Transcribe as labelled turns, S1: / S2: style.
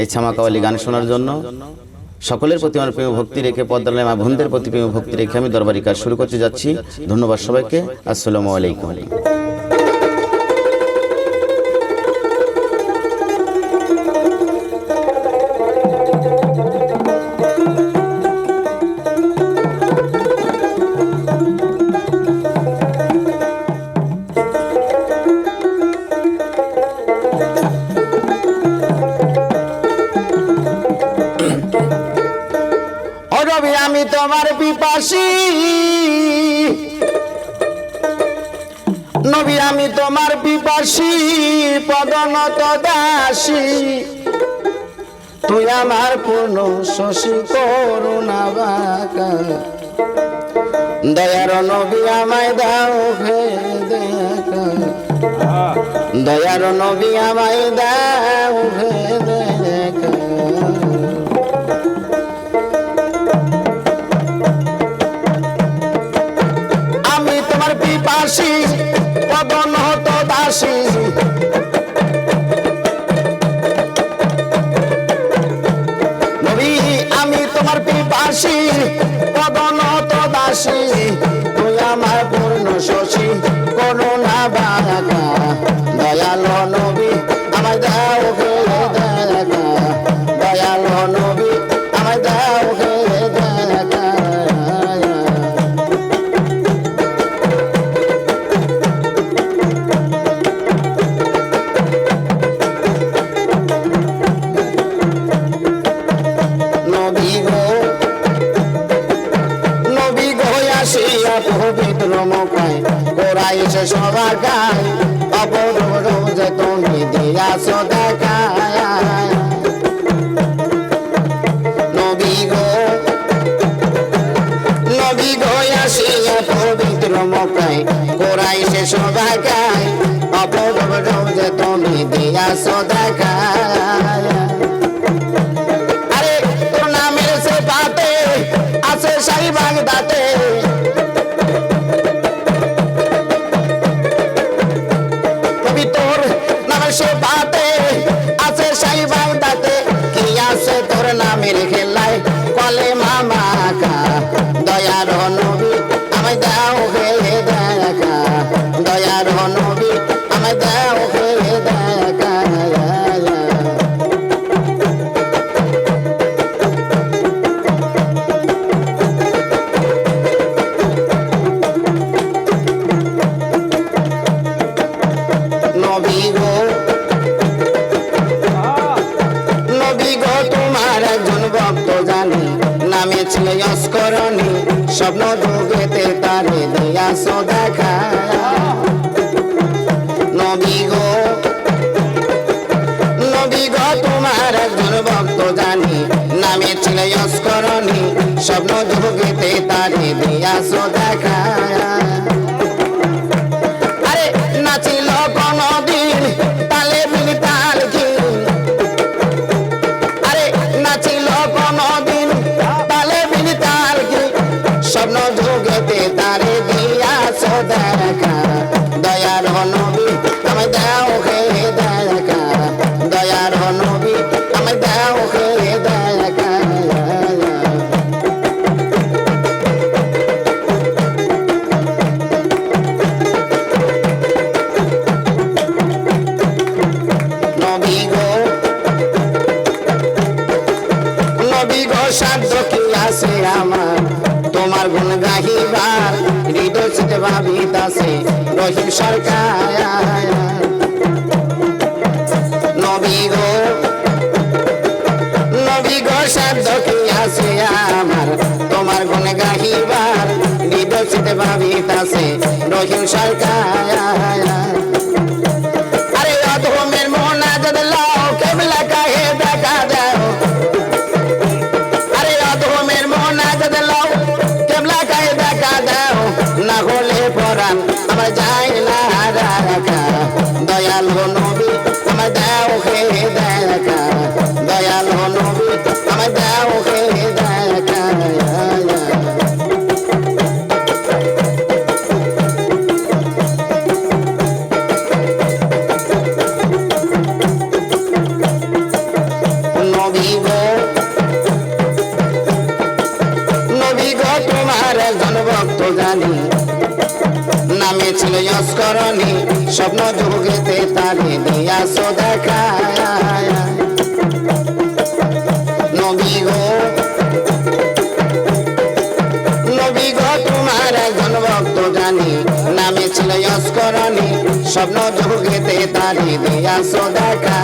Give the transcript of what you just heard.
S1: এই ছামাকাওয়ালি গান শোনার জন্য। সকলের প্রতি আমার প্রেম ভক্তি রেখে, পদ্মার মা বোনদের প্রতি প্রেম ভক্তি রেখে আমি দরবারি কাজ শুরু করতে যাচ্ছি। ধন্যবাদ সবাইকে। আসসালামু আলাইকুম। আমি তোমার পিপাসী নবী, আমি তোমার পিপাসী, পদনত দাসী, তুই আমার পূর্ণ শশী করুণা বাঁকা। দয়ার নবী আমায় দাও হে দেখা, দয়ার নবী আমায় দাও হে দেখা। পিপাসী পদনত দাসী, নবী আমি তোমার পিপাসী, পদনত দাসী, তুই আমার পূর্ণ শশী করুণা বাঁকা। দয়াল নবী আমায় দাও হে দেখা, দয়াল নবী আমায় দাও হে দেখা। পবিত্র মক্কায় কোরাইশ সবার গায়, অপরোজ তুমি দিয়াছ দেখায়। নবী গো আসিয়া পবিত্র মক্কায় কোরাইশ সবার গায়, অপরোজ তুমি দিয়াছ দেখায়। আরে তোর নামের সে পাতে আছে শাহী বাগদাতে, সে পাতে আছে শাহী বাগদাতে, কি আছে তোর নামের খেলায় কলেমা মাখা। দয়ার নবী আমায় দাও হে দেখা, দয়ার নবী আমায় দাও হে দেখা। নামে ছিল অস্করণী, স্বপ্ন যুগেতে তারে দিয়াছ দেখা। নবী গো তোমার একজন ভক্ত জানি, নামে ছিল অস্করণী, স্বপ্ন যুগেতে তারে দিয়াছ দেখা। আরে নাচিল কোনদিন তালে মিল তাল কি, আরে নাচিল কোনদিন তালে মিল তাল কি, স্বপ্ন যুগেতে তারে দিয়াছ দেখা। দয়ার নবী আমায় দাও হে দেখা, দয়ার নবী আমায় দাও হে দেখা। নবী গো সাধ্য কি আছে আমার তোমার গুণ গাহিবার, হৃদয় চিতে ভাবিতাছে রহিম সরকার। নবী গো সাধ্য কি আছে আমার তোমার গুণ গাহিবার, হৃদয় চিতে ভাবিতাছে রহিম সরকার। আরে অধমের মোনাজাত লাও কেবলা কাহে দেখা দাও, আরে অধমের মোনাজাত লাও কেবলা কাহে দেখা দাও, না হলে পরাণ আমার যায় না রাখা। দয়াল নবী আমার দাও হে দেখা, দয়াল নবী আমার দাও হে দেখা। ছিল যস্করণী স্বপ্ন যুগেতে তারে দিয়াছ দেখা নবী গো তোমার একজন ভক্ত জানি নামে ছিল যস্করণী স্বপ্ন যুগেতে তারে দিয়াছ দেখা